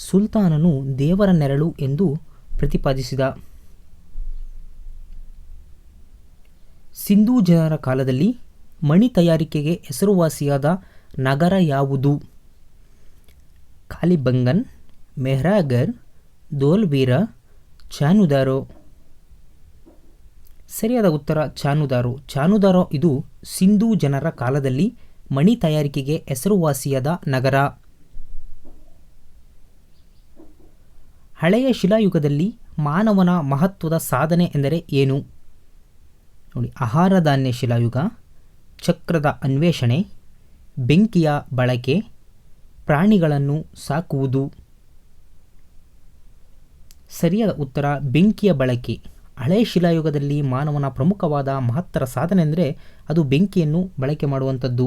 ಸುಲ್ತಾನನು ದೇವರ ನೆರಳು ಎಂದು ಪ್ರತಿಪಾದಿಸಿದ. ಸಿಂಧೂ ಜನರ ಕಾಲದಲ್ಲಿ ಮಣಿ ತಯಾರಿಕೆಗೆ ಹೆಸರುವಾಸಿಯಾದ ನಗರ ಯಾವುದು? ಕಾಲಿಬಂಗನ್, ಮೆಹ್ರಾಗರ್, ಧೋಲ್ವೀರ, ಚಾನುದಾರೋ. ಸರಿಯಾದ ಉತ್ತರ ಚಾನುದಾರೋ. ಚಾನುದಾರೋ ಇದು ಸಿಂಧೂ ಜನರ ಕಾಲದಲ್ಲಿ ಮಣಿ ತಯಾರಿಕೆಗೆ ಹೆಸರುವಾಸಿಯಾದ ನಗರ. ಹಳೆಯ ಶಿಲಾಯುಗದಲ್ಲಿ ಮಾನವನ ಮಹತ್ವದ ಸಾಧನೆ ಎಂದರೆ ಏನು? ನೋಡಿ, ಆಹಾರ ಧಾನ್ಯ ಶಿಲಾಯುಗ, ಚಕ್ರದ ಅನ್ವೇಷಣೆ, ಬೆಂಕಿಯ ಬಳಕೆ, ಪ್ರಾಣಿಗಳನ್ನು ಸಾಕುವುದು. ಸರಿಯಾದ ಉತ್ತರ ಬೆಂಕಿಯ ಬಳಕೆ. ಹಳೆಯ ಶಿಲಾಯುಗದಲ್ಲಿ ಮಾನವನ ಪ್ರಮುಖವಾದ ಮಹತ್ತರ ಸಾಧನೆ ಅಂದರೆ ಅದು ಬೆಂಕಿಯನ್ನು ಬಳಕೆ ಮಾಡುವಂಥದ್ದು.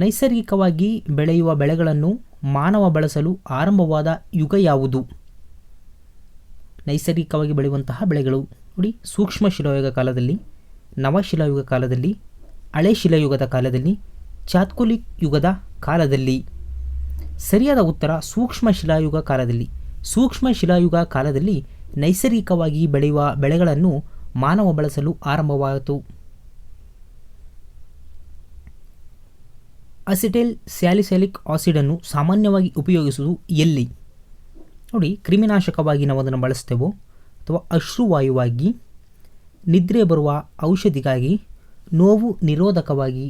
ನೈಸರ್ಗಿಕವಾಗಿ ಬೆಳೆಯುವ ಬೆಳೆಗಳನ್ನು ಮಾನವ ಬಳಸಲು ಆರಂಭವಾದ ಯುಗ ಯಾವುದು? ನೈಸರ್ಗಿಕವಾಗಿ ಬೆಳೆಯುವಂತಹ ಬೆಳೆಗಳು ನೋಡಿ, ಸೂಕ್ಷ್ಮ ಶಿಲಾಯುಗ ಕಾಲದಲ್ಲಿ, ನವಶಿಲಾಯುಗ ಕಾಲದಲ್ಲಿ, ಹಳೆ ಶಿಲಾಯುಗದ ಕಾಲದಲ್ಲಿ, ಚಾತ್ಕುಲಿಕ್ ಯುಗದ ಕಾಲದಲ್ಲಿ. ಸರಿಯಾದ ಉತ್ತರ ಸೂಕ್ಷ್ಮ ಶಿಲಾಯುಗ ಕಾಲದಲ್ಲಿ. ಸೂಕ್ಷ್ಮ ಶಿಲಾಯುಗ ಕಾಲದಲ್ಲಿ ನೈಸರ್ಗಿಕವಾಗಿ ಬೆಳೆಯುವ ಬೆಳೆಗಳನ್ನು ಮಾನವ ಬಳಸಲು ಆರಂಭವಾಯಿತು. ಅಸಿಟೈಲ್ ಸ್ಯಾಲಿಸೈಲಿಕ್ ಆಸಿಡನ್ನು ಸಾಮಾನ್ಯವಾಗಿ ಉಪಯೋಗಿಸುವುದು ಎಲ್ಲಿ? ನೋಡಿ, ಕ್ರಿಮಿನಾಶಕವಾಗಿ ನಾವು ಅದನ್ನು ಬಳಸ್ತೇವೋ ಅಥವಾ ಅಶ್ರುವಾಯುವಾಗಿ, ನಿದ್ರೆ ಬರುವ ಔಷಧಿಗಾಗಿ, ನೋವು ನಿರೋಧಕವಾಗಿ.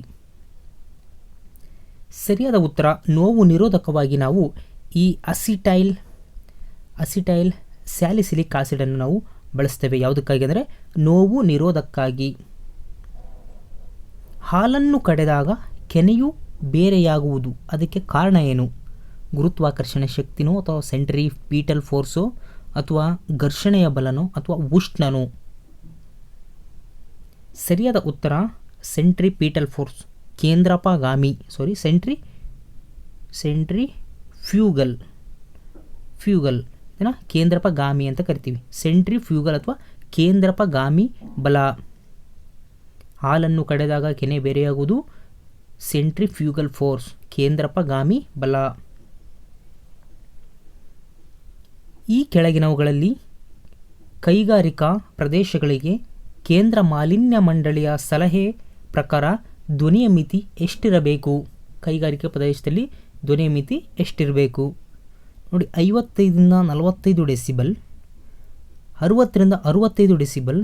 ಸರಿಯಾದ ಉತ್ತರ ನೋವು ನಿರೋಧಕವಾಗಿ ನಾವು ಈ ಅಸಿಟೈಲ್ ಸ್ಯಾಲಿಸಿಲಿಕ್ ಆಸಿಡನ್ನು ನಾವು ಬಳಸ್ತೇವೆ. ಯಾವುದಕ್ಕಾಗಿ ಅಂದರೆ ನೋವು ನಿರೋಧಕ್ಕಾಗಿ. ಹಾಲನ್ನು ಕಡೆದಾಗ ಕೆನೆಯು ಬೇರೆಯಾಗುವುದು, ಅದಕ್ಕೆ ಕಾರಣ ಏನು? ಗುರುತ್ವಾಕರ್ಷಣೆ ಶಕ್ತಿನೋ ಅಥವಾ ಸೆಂಟ್ರಿಪೀಟಲ್ ಫೋರ್ಸೋ ಅಥವಾ ಘರ್ಷಣೆಯ ಬಲನೋ ಅಥವಾ ಉಷ್ಣನೋ? ಸರಿಯಾದ ಉತ್ತರ ಸೆಂಟ್ರಿಪೀಟಲ್ ಫೋರ್ಸ್, ಕೇಂದ್ರಪಗಾಮಿ. ಫ್ಯೂಗಲ್ ಕೇಂದ್ರಪಗಾಮಿ ಅಂತ ಕರಿತೀವಿ. ಸೆಂಟ್ರಿಫ್ಯೂಗಲ್ ಅಥವಾ ಕೇಂದ್ರಪಗಾಮಿ ಬಲ. ಹಾಲನ್ನು ಕಡೆದಾಗ ಕೆನೆ ಬೇರೆಯಾಗುವುದು ಸೆಂಟ್ರಿಫ್ಯೂಗಲ್ ಫೋರ್ಸ್, ಕೇಂದ್ರಪಗಾಮಿ ಬಲ. ಈ ಕೆಳಗಿನವುಗಳಲ್ಲಿ ಕೈಗಾರಿಕಾ ಪ್ರದೇಶಗಳಿಗೆ ಕೇಂದ್ರ ಮಾಲಿನ್ಯ ಮಂಡಳಿಯ ಸಲಹೆ ಪ್ರಕಾರ ಧ್ವನಿಯ ಮಿತಿ ಎಷ್ಟಿರಬೇಕು? ಕೈಗಾರಿಕಾ ಪ್ರದೇಶದಲ್ಲಿ ಧ್ವನಿಯ ಮಿತಿ ಎಷ್ಟಿರಬೇಕು? ನೋಡಿ, 55ರಿಂದ 45 ಡೆಸಿಬಲ್, 60ರಿಂದ 65 decibel,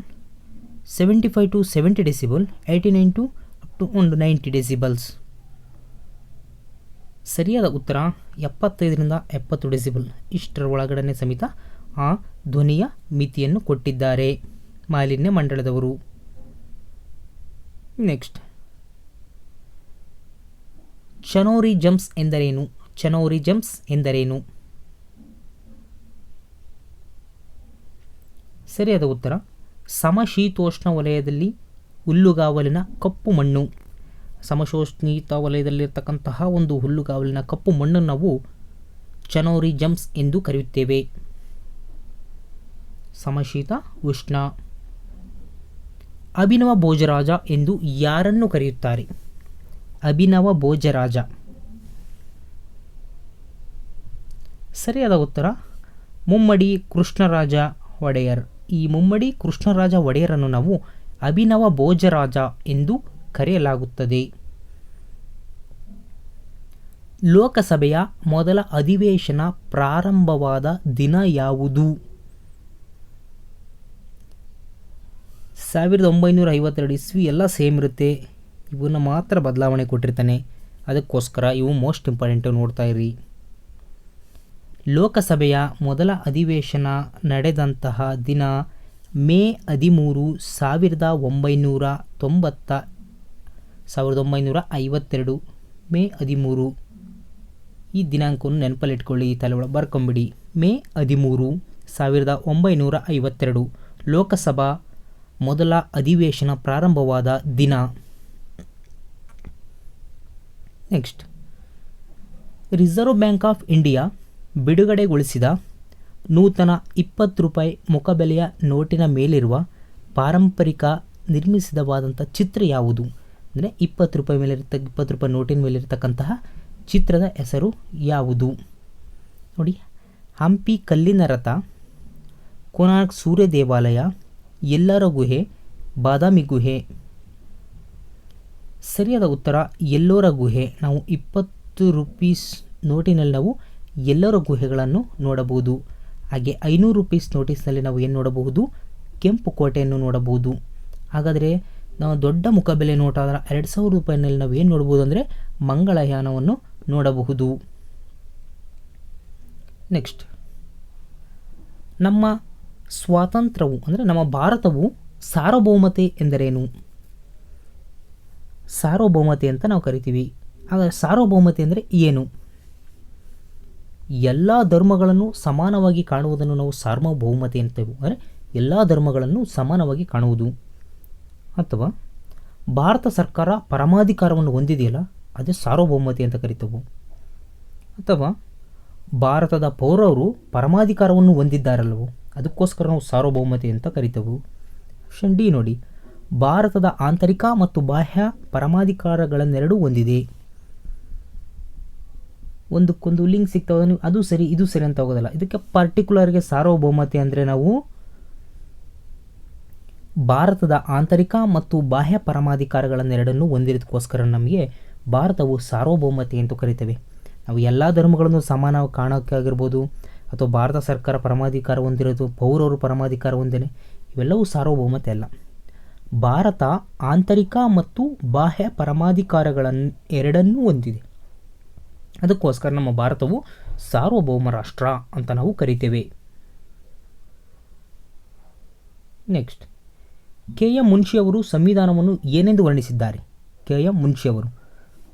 75 to 70 decibel, 89 to up to 90 decibels. ಸರಿಯಾದ ಉತ್ತರ 75ರಿಂದ 70 ಡೆಸಿಬಲ್. ಇಷ್ಟರ ಒಳಗಡೆ ಸಮೇತ ಆ ಧ್ವನಿಯ ಮಿತಿಯನ್ನು ಕೊಟ್ಟಿದ್ದಾರೆ ಮಾಲಿನ್ಯ ಮಂಡಳದವರು. ನೆಕ್ಸ್ಟ್, ಚನೋರಿ ಜಂಪ್ಸ್ ಎಂದರೇನು? ಚನೋರಿ ಜಂಪ್ಸ್ ಎಂದರೇನು? ಸರಿಯಾದ ಉತ್ತರ ಸಮಶೀತೋಷ್ಣ ವಲಯದಲ್ಲಿ ಹುಲ್ಲುಗಾವಲಿನ ಕಪ್ಪು ಮಣ್ಣು. ಸಮಶೀತೋಷ್ಣ ವಲಯದಲ್ಲಿರ್ತಕ್ಕಂತಹ ಒಂದು ಹುಲ್ಲುಗಾವಲಿನ ಕಪ್ಪು ಮಣ್ಣನ್ನು ನಾವು ಚನೋರಿ ಜಂಪ್ಸ್ ಎಂದು ಕರೆಯುತ್ತೇವೆ. ಸಮಶೀತ ಉಷ್ಣ. ಅಭಿನವ ಭೋಜರಾಜ ಎಂದು ಯಾರನ್ನು ಕರೆಯುತ್ತಾರೆ? ಅಭಿನವ ಭೋಜರಾಜ. ಸರಿಯಾದ ಉತ್ತರ ಮುಮ್ಮಡಿ ಕೃಷ್ಣರಾಜ ಒಡೆಯರ್. ಈ ಮುಮ್ಮಡಿ ಕೃಷ್ಣರಾಜ ಒಡೆಯರನ್ನು ನಾವು ಅಭಿನವ ಭೋಜರಾಜ ಎಂದು ಕರೆಯಲಾಗುತ್ತದೆ. ಲೋಕಸಭೆಯ ಮೊದಲ ಅಧಿವೇಶನ ಪ್ರಾರಂಭವಾದ ದಿನ ಯಾವುದು? 1952 ಇಸ್ವಿ. ಎಲ್ಲ ಸೇಮ್ ಇರುತ್ತೆ, ಇವನ್ನ ಮಾತ್ರ ಬದಲಾವಣೆ ಕೊಟ್ಟಿರ್ತಾನೆ, ಅದಕ್ಕೋಸ್ಕರ ಇವು ಮೋಸ್ಟ್ ಇಂಪಾರ್ಟೆಂಟು, ನೋಡ್ತಾ ಇರಿ. ಲೋಕಸಭೆಯ ಮೊದಲ ಅಧಿವೇಶನ ನಡೆದಂತಹ ದಿನ ಮೇ 13, 1952. ಮೇ 13. ಈ ದಿನಾಂಕವನ್ನು ನೆನಪಲ್ಲಿಟ್ಕೊಳ್ಳಿ, ತಲೆ ಒಳಗೆ ಬರ್ಕೊಂಬಿಡಿ. ಮೇ 13, 1952 ಲೋಕಸಭಾ ಮೊದಲ ಅಧಿವೇಶನ ಪ್ರಾರಂಭವಾದ ದಿನ. Next, reserve bank of India ಬಿಡುಗಡೆಗೊಳಿಸಿದ ನೂತನ 20 ರೂಪಾಯಿ ಮುಖಬೆಲೆಯ ನೋಟಿನ ಮೇಲಿರುವ ಪಾರಂಪರಿಕ ನಿರ್ಮಿಸಿದವಾದಂಥ ಚಿತ್ರ ಯಾವುದು? ಅಂದರೆ 20 ರೂಪಾಯಿ ನೋಟಿನ ಮೇಲಿರ್ತಕ್ಕಂತಹ ಚಿತ್ರದ ಹೆಸರು ಯಾವುದು? ನೋಡಿ, ಹಂಪಿ ಕಲ್ಲಿನ ರಥ, ಕೋನಾರ್ಕ್ ಸೂರ್ಯ ದೇವಾಲಯ, ಎಲ್ಲರ ಗುಹೆ, ಬಾದಾಮಿ ಗುಹೆ. ಸರಿಯಾದ ಉತ್ತರ ಎಲ್ಲೋರ ಗುಹೆ. ನಾವು 20 ರೂಪೀಸ್ ನೋಟಿನಲ್ಲಿ ನಾವು ಎಲ್ಲರ ಗುಹೆಗಳನ್ನು ನೋಡಬಹುದು. ಹಾಗೆ 500 ರೂಪೀಸ್ ನೋಟಿಸ್ನಲ್ಲಿ ನಾವು ಏನು ನೋಡಬಹುದು? ಕೆಂಪು ಕೋಟೆಯನ್ನು ನೋಡಬಹುದು. ಹಾಗಾದರೆ ನಾವು ದೊಡ್ಡ ಮುಖಬೆಲೆ ನೋಟ್ ಆದ್ರೆ 2000 ರೂಪಾಯಿನಲ್ಲಿ ನಾವು ಏನು ನೋಡ್ಬೋದು ಅಂದರೆ ಮಂಗಳಯಾನವನ್ನು ನೋಡಬಹುದು. ನೆಕ್ಸ್ಟ್, ನಮ್ಮ ಸ್ವಾತಂತ್ರ್ಯವು ಅಂದರೆ ನಮ್ಮ ಭಾರತವು ಸಾರ್ವಭೌಮತೆ ಎಂದರೇನು? ಸಾರ್ವಭೌಮತೆ ಅಂತ ನಾವು ಕರಿತೀವಿ. ಹಾಗಾದರೆ ಸಾರ್ವಭೌಮತೆ ಅಂದರೆ ಏನು? ಎಲ್ಲ ಧರ್ಮಗಳನ್ನು ಸಮಾನವಾಗಿ ಕಾಣುವುದನ್ನು ನಾವು ಸಾರ್ವಭೌಮತೆ ಅಂತೇವೆ. ಅಂದರೆ ಎಲ್ಲ ಧರ್ಮಗಳನ್ನು ಸಮಾನವಾಗಿ ಕಾಣುವುದು. ಅಥವಾ ಭಾರತ ಸರ್ಕಾರ ಪರಮಾಧಿಕಾರವನ್ನು ಹೊಂದಿದೆಯಲ್ಲ, ಅದೇ ಸಾರ್ವಭೌಮತೆ ಅಂತ ಕರಿತೇವೆ. ಅಥವಾ ಭಾರತದ ಪೌರರು ಪರಮಾಧಿಕಾರವನ್ನು ಹೊಂದಿದ್ದಾರಲ್ಲವೋ, ಅದಕ್ಕೋಸ್ಕರ ನಾವು ಸಾರ್ವಭೌಮತೆ ಅಂತ ಕರಿತೇವೆ. ಆಪ್ಷನ್ ಡಿ ನೋಡಿ, ಭಾರತದ ಆಂತರಿಕ ಮತ್ತು ಬಾಹ್ಯ ಪರಮಾಧಿಕಾರಗಳನ್ನೆರಡೂ ಹೊಂದಿದೆ. ಒಂದಕ್ಕೊಂದು ಲಿಂಕ್ ಸಿಗ್ತಾವೆ, ನೀವು ಅದು ಸರಿ ಇದು ಸರಿ ಅಂತ ಹೋಗೋದಲ್ಲ. ಇದಕ್ಕೆ ಪರ್ಟಿಕ್ಯುಲರ್ಗೆ ಸಾರ್ವಭೌಮತೆ ಅಂದರೆ ನಾವು ಭಾರತದ ಆಂತರಿಕ ಮತ್ತು ಬಾಹ್ಯ ಪರಮಾಧಿಕಾರಗಳನ್ನೆರಡನ್ನು ಹೊಂದಿರೋದಕ್ಕೋಸ್ಕರ ನಮಗೆ ಭಾರತವು ಸಾರ್ವಭೌಮತೆ ಎಂದು ಕರಿತೇವೆ. ನಾವು ಎಲ್ಲ ಧರ್ಮಗಳನ್ನು ಸಮಾನವಾಗಿ ಕಾಣೋಕ್ಕಾಗಿರ್ಬೋದು, ಅಥವಾ ಭಾರತ ಸರ್ಕಾರ ಪರಮಾಧಿಕಾರ ಹೊಂದಿರೋದು, ಪೌರವರು ಪರಮಾಧಿಕಾರ ಹೊಂದೇನೆ, ಇವೆಲ್ಲವೂ ಸಾರ್ವಭೌಮತೆ ಅಲ್ಲ. ಭಾರತ ಆಂತರಿಕ ಮತ್ತು ಬಾಹ್ಯ ಪರಮಾಧಿಕಾರಗಳನ್ನು ಎರಡನ್ನೂ ಹೊಂದಿದೆ. ಅದಕ್ಕೋಸ್ಕರ ನಮ್ಮ ಭಾರತವು ಸಾರ್ವಭೌಮ ರಾಷ್ಟ್ರ ಅಂತ ನಾವು ಕರಿತೇವೆ. Next, KM. ಮುನ್ಷಿಯವರು ಸಂವಿಧಾನವನ್ನು ಏನೆಂದು ವರ್ಣಿಸಿದ್ದಾರೆ? ಕೆ.ಎಂ. ಮುನ್ಷಿಯವರು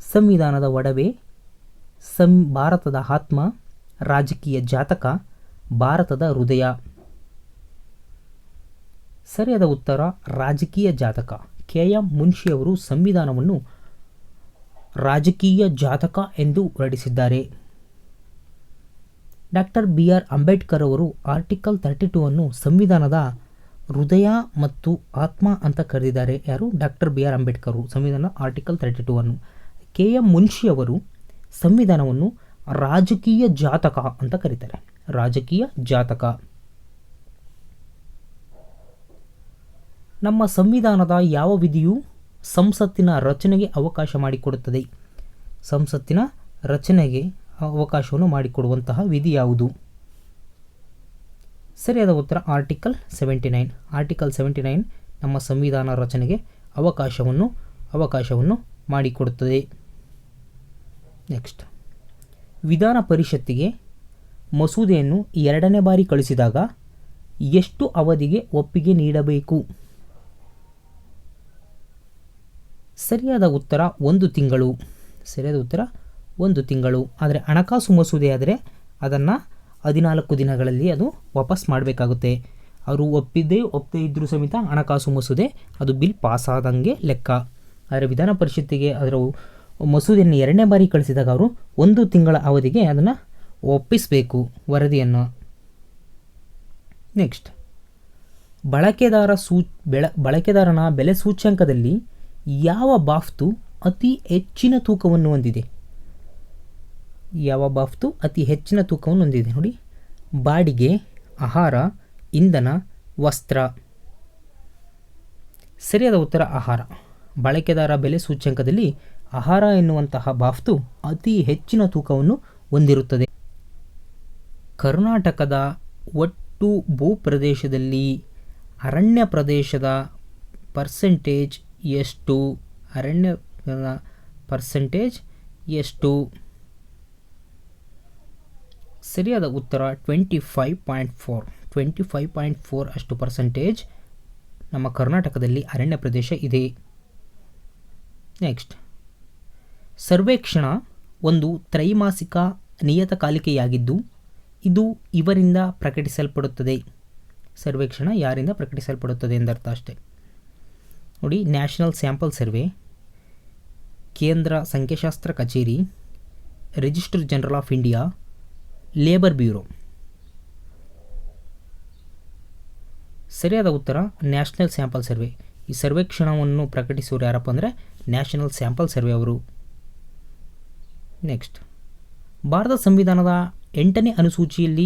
ಸಂವಿಧಾನದ ಒಡವೆ, ಭಾರತದ ಆತ್ಮ, ರಾಜಕೀಯ ಜಾತಕ, ಭಾರತದ ಹೃದಯ. ಸರಿಯಾದ ಉತ್ತರ ರಾಜಕೀಯ ಜಾತಕ. ಕೆ.ಎಂ. ಮುನ್ಷಿಯವರು ಸಂವಿಧಾನವನ್ನು ರಾಜಕೀಯ ಜಾತಕ ಎಂದು ಹೊರಡಿಸಿದ್ದಾರೆ. Doctor B R. ಅಂಬೇಡ್ಕರ್ ಅವರು ಆರ್ಟಿಕಲ್ 32 ಅನ್ನು ಸಂವಿಧಾನದ ಹೃದಯ ಮತ್ತು ಆತ್ಮ ಅಂತ ಕರೆದಿದ್ದಾರೆ. ಯಾರು? Doctor B R. ಅಂಬೇಡ್ಕರ್ ಸಂವಿಧಾನ ಆರ್ಟಿಕಲ್ 32 ಅನ್ನು. ಕೆ.ಎಂ. ಮುನ್ಷಿಯವರು ಸಂವಿಧಾನವನ್ನು ರಾಜಕೀಯ ಜಾತಕ ಅಂತ ಕರೀತಾರೆ. ರಾಜಕೀಯ ಜಾತಕ. ನಮ್ಮ ಸಂವಿಧಾನದ ಯಾವ ವಿಧಿಯು ಸಂಸತ್ತಿನ ರಚನೆಗೆ ಅವಕಾಶ ಮಾಡಿಕೊಡುತ್ತದೆ? ಸಂಸತ್ತಿನ ರಚನೆಗೆ ಅವಕಾಶವನ್ನು ಮಾಡಿಕೊಡುವಂತಹ ವಿಧಿ ಯಾವುದು? ಸರಿಯಾದ ಉತ್ತರ ಆರ್ಟಿಕಲ್ 79. ಆರ್ಟಿಕಲ್ 79 ನಮ್ಮ ಸಂವಿಧಾನ ರಚನೆಗೆ ಅವಕಾಶವನ್ನು ಮಾಡಿಕೊಡುತ್ತದೆ. ನೆಕ್ಸ್ಟ್, ವಿಧಾನ ಪರಿಷತ್ತಿಗೆ ಮಸೂದೆಯನ್ನು 2ನೇ ಬಾರಿ ಕಳಿಸಿದಾಗ ಎಷ್ಟು ಅವಧಿಗೆ ಒಪ್ಪಿಗೆ ನೀಡಬೇಕು? ಸರಿಯಾದ ಉತ್ತರ 1 ತಿಂಗಳು. ಸರಿಯಾದ ಉತ್ತರ 1 ತಿಂಗಳು. ಆದರೆ ಹಣಕಾಸು ಮಸೂದೆ ಆದರೆ ಅದನ್ನು 14 ದಿನಗಳಲ್ಲಿ ಅದು ವಾಪಸ್ ಮಾಡಬೇಕಾಗುತ್ತೆ. ಅವರು ಒಪ್ಪದೇ ಇದ್ದರೂ ಸಮೇತ ಹಣಕಾಸು ಮಸೂದೆ ಅದು ಬಿಲ್ ಪಾಸಾದಂಗೆ ಲೆಕ್ಕ. ಆದರೆ ವಿಧಾನ ಪರಿಷತ್ತಿಗೆ ಅದರ ಮಸೂದೆಯನ್ನು 2ನೇ ಬಾರಿ ಕಳಿಸಿದಾಗ ಅವರು 1 ತಿಂಗಳ ಅವಧಿಗೆ ಅದನ್ನು ಒಪ್ಪಿಸಬೇಕು ವರದಿಯನ್ನು. ನೆಕ್ಸ್ಟ್, ಬಳಕೆದಾರನ ಬೆಲೆ ಸೂಚ್ಯಂಕದಲ್ಲಿ ಯಾವ ಬಾಫ್ತು ಅತಿ ಹೆಚ್ಚಿನ ತೂಕವನ್ನು ಹೊಂದಿದೆ? ಯಾವ ಬಾಫ್ತು ಅತಿ ಹೆಚ್ಚಿನ ತೂಕವನ್ನು ಹೊಂದಿದೆ? ನೋಡಿ, ಬಾಡಿಗೆ, ಆಹಾರ, ಇಂಧನ, ವಸ್ತ್ರ. ಸರಿಯಾದ ಉತ್ತರ ಆಹಾರ. ಬಳಕೆದಾರ ಬೆಲೆ ಸೂಚ್ಯಂಕದಲ್ಲಿ ಆಹಾರ ಎನ್ನುವಂತಹ ಬಾಫ್ತು ಅತಿ ಹೆಚ್ಚಿನ ತೂಕವನ್ನು ಹೊಂದಿರುತ್ತದೆ. ಕರ್ನಾಟಕದ ಒಟ್ಟು ಭೂಪ್ರದೇಶದಲ್ಲಿ ಅರಣ್ಯ ಪ್ರದೇಶದ ಪರ್ಸೆಂಟೇಜ್ ಎಷ್ಟು? ಅರಣ್ಯದ ಪರ್ಸೆಂಟೇಜ್ ಎಷ್ಟು? ಸರಿಯಾದ ಉತ್ತರ 25.4. 25.4 ಅಷ್ಟು ಪರ್ಸೆಂಟೇಜ್ ನಮ್ಮ ಕರ್ನಾಟಕದಲ್ಲಿ ಅರಣ್ಯ ಪ್ರದೇಶ ಇದೆ. ನೆಕ್ಸ್ಟ್, ಸರ್ವೇಕ್ಷಣ ಒಂದು ತ್ರೈಮಾಸಿಕ ನಿಯತಕಾಲಿಕೆಯಾಗಿದ್ದು ಇದು ಇವರಿಂದ ಪ್ರಕಟಿಸಲ್ಪಡುತ್ತದೆ. ಸರ್ವೇಕ್ಷಣ ಯಾರಿಂದ ಪ್ರಕಟಿಸಲ್ಪಡುತ್ತದೆ ಎಂದರ್ಥ ಅಷ್ಟೇ. ನೋಡಿ, ನ್ಯಾಷನಲ್ ಸ್ಯಾಂಪಲ್ ಸರ್ವೆ, ಕೇಂದ್ರ ಸಂಖ್ಯಾಶಾಸ್ತ್ರ ಕಚೇರಿ, registrar general of India, labour bureau. ಸರಿಯಾದ ಉತ್ತರ ನ್ಯಾಷನಲ್ ಸ್ಯಾಂಪಲ್ ಸರ್ವೆ. ಈ ಸರ್ವೇಕ್ಷಣವನ್ನು ಪ್ರಕಟಿಸುವರು ಯಾರಪ್ಪ ಅಂದರೆ ನ್ಯಾಷನಲ್ ಸ್ಯಾಂಪಲ್ ಸರ್ವೆ ಅವರು. ನೆಕ್ಸ್ಟ್, ಭಾರತ ಸಂವಿಧಾನದ 8ನೇ ಅನುಸೂಚಿಯಲ್ಲಿ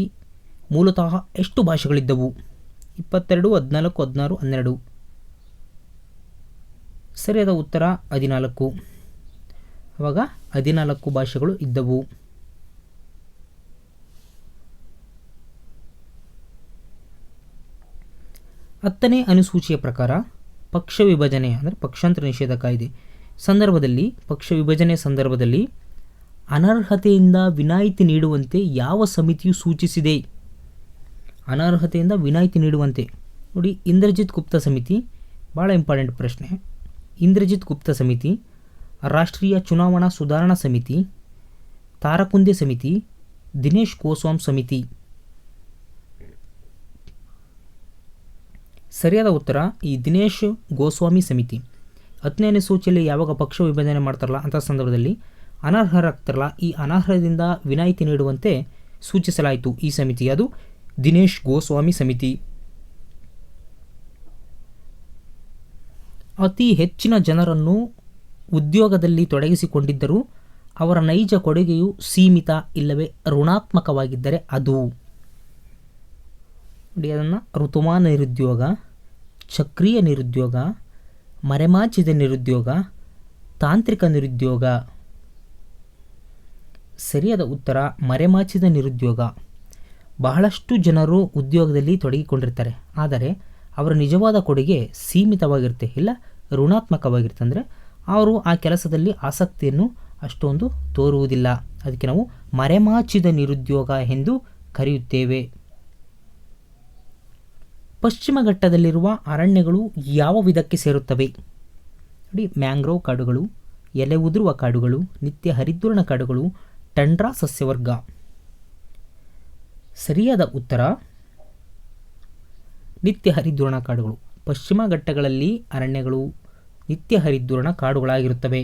ಮೂಲತಃ ಎಷ್ಟು ಭಾಷೆಗಳಿದ್ದವು? 22, 14, 16, 12. ಸರಿಯಾದ ಉತ್ತರ 14. ಆವಾಗ 14 ಭಾಷೆಗಳು ಇದ್ದವು. ಹತ್ತನೇ ಅನುಸೂಚಿಯ ಪ್ರಕಾರ ಪಕ್ಷ ವಿಭಜನೆ ಅಂದರೆ ಪಕ್ಷಾಂತರ ನಿಷೇಧ ಕಾಯ್ದೆ ಪಕ್ಷ ವಿಭಜನೆ ಸಂದರ್ಭದಲ್ಲಿ ಅನರ್ಹತೆಯಿಂದ ವಿನಾಯಿತಿ ನೀಡುವಂತೆ ಯಾವ ಸಮಿತಿಯು ಸೂಚಿಸಿದೆ? ಅನರ್ಹತೆಯಿಂದ ವಿನಾಯಿತಿ ನೀಡುವಂತೆ ನೋಡಿ, ಇಂದ್ರಜಿತ್ ಗುಪ್ತಾ ಸಮಿತಿ, ಭಾಳ ಇಂಪಾರ್ಟೆಂಟ್ ಪ್ರಶ್ನೆ. ಇಂದ್ರಜಿತ್ ಗುಪ್ತಾ ಸಮಿತಿ, ರಾಷ್ಟ್ರೀಯ ಚುನಾವಣಾ ಸುಧಾರಣಾ ಸಮಿತಿ, ತಾರಕುಂದೆ ಸಮಿತಿ, ದಿನೇಶ್ ಗೋಸ್ವಾಮಿ ಸಮಿತಿ. ಸರಿಯಾದ ಉತ್ತರ ಈ ದಿನೇಶ್ ಗೋಸ್ವಾಮಿ ಸಮಿತಿ. 10ನೇ ಅನುಸೂಚಿಯಲ್ಲಿ ಯಾವಾಗ ಪಕ್ಷ ವಿಭಜನೆ ಮಾಡ್ತಾರಲ್ಲ ಅಂಥ ಸಂದರ್ಭದಲ್ಲಿ ಅನರ್ಹರಾಗ್ತಾರಲ್ಲ, ಈ ಅನರ್ಹದಿಂದ ವಿನಾಯಿತಿ ನೀಡುವಂತೆ ಸೂಚಿಸಲಾಯಿತು ಈ ಸಮಿತಿ, ಅದು ದಿನೇಶ್ ಗೋಸ್ವಾಮಿ ಸಮಿತಿ. ಅತಿ ಹೆಚ್ಚಿನ ಜನರನ್ನು ಉದ್ಯೋಗದಲ್ಲಿ ತೊಡಗಿಸಿಕೊಂಡಿದ್ದರೂ ಅವರ ನೈಜ ಕೊಡುಗೆಯು ಸೀಮಿತ ಇಲ್ಲವೇ ಋಣಾತ್ಮಕವಾಗಿದ್ದರೆ ಅದು ನೋಡಿ, ಅದನ್ನು ಋತುಮಾನ ನಿರುದ್ಯೋಗ, ಚಕ್ರೀಯ ನಿರುದ್ಯೋಗ, ಮರೆಮಾಚಿದ ನಿರುದ್ಯೋಗ, ತಾಂತ್ರಿಕ ನಿರುದ್ಯೋಗ. ಸರಿಯಾದ ಉತ್ತರ ಮರೆಮಾಚಿದ ನಿರುದ್ಯೋಗ. ಬಹಳಷ್ಟು ಜನರು ಉದ್ಯೋಗದಲ್ಲಿ ತೊಡಗಿಕೊಂಡಿರ್ತಾರೆ, ಆದರೆ ಅವರ ನಿಜವಾದ ಕೊಡುಗೆ ಸೀಮಿತವಾಗಿರುತ್ತೆ, ಇಲ್ಲ ಋಣಾತ್ಮಕವಾಗಿರುತ್ತೆ. ಅಂದರೆ ಅವರು ಆ ಕೆಲಸದಲ್ಲಿ ಆಸಕ್ತಿಯನ್ನು ಅಷ್ಟೊಂದು ತೋರುವುದಿಲ್ಲ. ಅದಕ್ಕೆ ನಾವು ಮರೆಮಾಚಿದ ನಿರುದ್ಯೋಗ ಎಂದು ಕರೆಯುತ್ತೇವೆ. ಪಶ್ಚಿಮ ಘಟ್ಟದಲ್ಲಿರುವ ಅರಣ್ಯಗಳು ಯಾವ ವಿಧಕ್ಕೆ ಸೇರುತ್ತವೆ? ನೋಡಿ, ಮ್ಯಾಂಗ್ರೋವ್ ಕಾಡುಗಳು, ಎಲೆ ಉದುರುವ ಕಾಡುಗಳು, ನಿತ್ಯ ಹರಿದ್ವರ್ಣ ಕಾಡುಗಳು, ಟಂಡ್ರಾ ಸಸ್ಯವರ್ಗ. ಸರಿಯಾದ ಉತ್ತರ ನಿತ್ಯ ಹರಿದ್ವರ್ಣ ಕಾಡುಗಳು. ಪಶ್ಚಿಮ ಘಟ್ಟಗಳಲ್ಲಿ ಅರಣ್ಯಗಳು ನಿತ್ಯ ಹರಿದ್ವರ್ಣ ಕಾಡುಗಳಾಗಿರುತ್ತವೆ.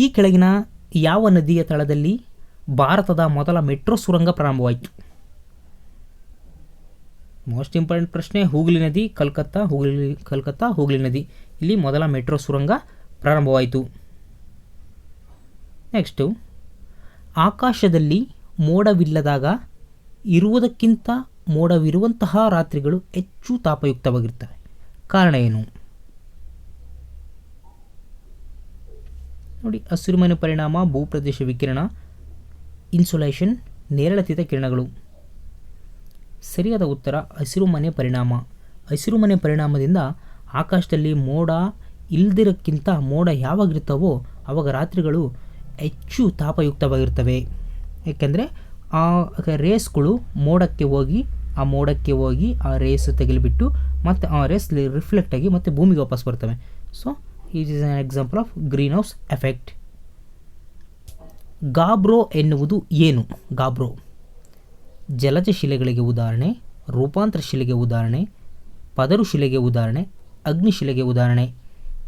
ಈ ಕೆಳಗಿನ ಯಾವ ನದಿಯ ತಳದಲ್ಲಿ ಭಾರತದ ಮೊದಲ ಮೆಟ್ರೋ ಸುರಂಗ ಪ್ರಾರಂಭವಾಯಿತು? ಮೋಸ್ಟ್ ಇಂಪಾರ್ಟೆಂಟ್ ಪ್ರಶ್ನೆ. ಹೂಗ್ಲಿ ನದಿ, ಕಲ್ಕತ್ತಾ ಹೂಗ್ಲಿ ನದಿ, ಇಲ್ಲಿ ಮೊದಲ ಮೆಟ್ರೋ ಸುರಂಗ ಪ್ರಾರಂಭವಾಯಿತು. ನೆಕ್ಸ್ಟು, ಆಕಾಶದಲ್ಲಿ ಮೋಡವಿಲ್ಲದಾಗ ಇರುವುದಕ್ಕಿಂತ ಮೋಡವಿರುವಂತಹ ರಾತ್ರಿಗಳು ಹೆಚ್ಚು ತಾಪಯುಕ್ತವಾಗಿರ್ತವೆ. ಕಾರಣ ಏನು? ನೋಡಿ, ಹಸಿರುಮನೆ ಪರಿಣಾಮ, ಭೂಪ್ರದೇಶ ವಿಕಿರಣ, ಇನ್ಸುಲೇಷನ್, ನೇರಳತೀತ ಕಿರಣಗಳು. ಸರಿಯಾದ ಉತ್ತರ ಹಸಿರುಮನೆ ಪರಿಣಾಮ. ಹಸಿರುಮನೆ ಪರಿಣಾಮದಿಂದ ಆಕಾಶದಲ್ಲಿ ಮೋಡ ಇಲ್ದಿರೋಕ್ಕಿಂತ ಮೋಡ ಯಾವಾಗಿರ್ತಾವೋ ಆವಾಗ ರಾತ್ರಿಗಳು ಹೆಚ್ಚು ತಾಪಯುಕ್ತವಾಗಿರ್ತವೆ. ಏಕೆಂದರೆ ಆ ರೇಸ್ಗಳು ಮೋಡಕ್ಕೆ ಹೋಗಿ ಆ ರೇಸ್ ತೆಗೆದುಬಿಟ್ಟು ಮತ್ತು ಆ ರೇಸ್ ರಿಫ್ಲೆಕ್ಟ್ ಆಗಿ ಮತ್ತು ಭೂಮಿಗೆ ವಾಪಸ್ ಬರ್ತವೆ. So it is an example of green house effect. Gabbro ಎನ್ನುವುದು ಏನು? ಗಾಬ್ರೋ ಜಲಜ ಶಿಲೆಗಳಿಗೆ ಉದಾಹರಣೆ, ರೂಪಾಂತರ ಶಿಲೆಗೆ ಉದಾಹರಣೆ, ಪದರು ಶಿಲೆಗೆ ಉದಾಹರಣೆ, ಅಗ್ನಿಶಿಲೆಗೆ ಉದಾಹರಣೆ.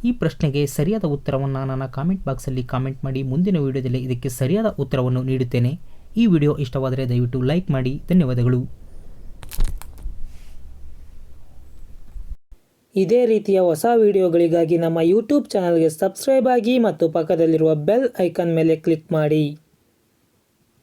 ಈ ಪ್ರಶ್ನೆಗೆ ಸರಿಯಾದ ಉತ್ತರವನ್ನು ನನ್ನ ಕಾಮೆಂಟ್ ಬಾಕ್ಸಲ್ಲಿ ಕಾಮೆಂಟ್ ಮಾಡಿ. ಮುಂದಿನ ವಿಡಿಯೋದಲ್ಲಿ ಇದಕ್ಕೆ ಸರಿಯಾದ ಉತ್ತರವನ್ನು ನೀಡುತ್ತೇನೆ. ಈ ವಿಡಿಯೋ ಇಷ್ಟವಾದರೆ ದಯವಿಟ್ಟು ಲೈಕ್ ಮಾಡಿ. ಧನ್ಯವಾದಗಳು. ಇದೇ ರೀತಿಯ ಹೊಸ ವಿಡಿಯೋಗಳಿಗಾಗಿ ನಮ್ಮ ಯೂಟ್ಯೂಬ್ ಚಾನಲ್ಗೆ ಸಬ್ಸ್ಕ್ರೈಬ್ ಆಗಿ ಮತ್ತು ಪಕ್ಕದಲ್ಲಿರುವ ಬೆಲ್ ಐಕಾನ್ ಮೇಲೆ ಕ್ಲಿಕ್ ಮಾಡಿ.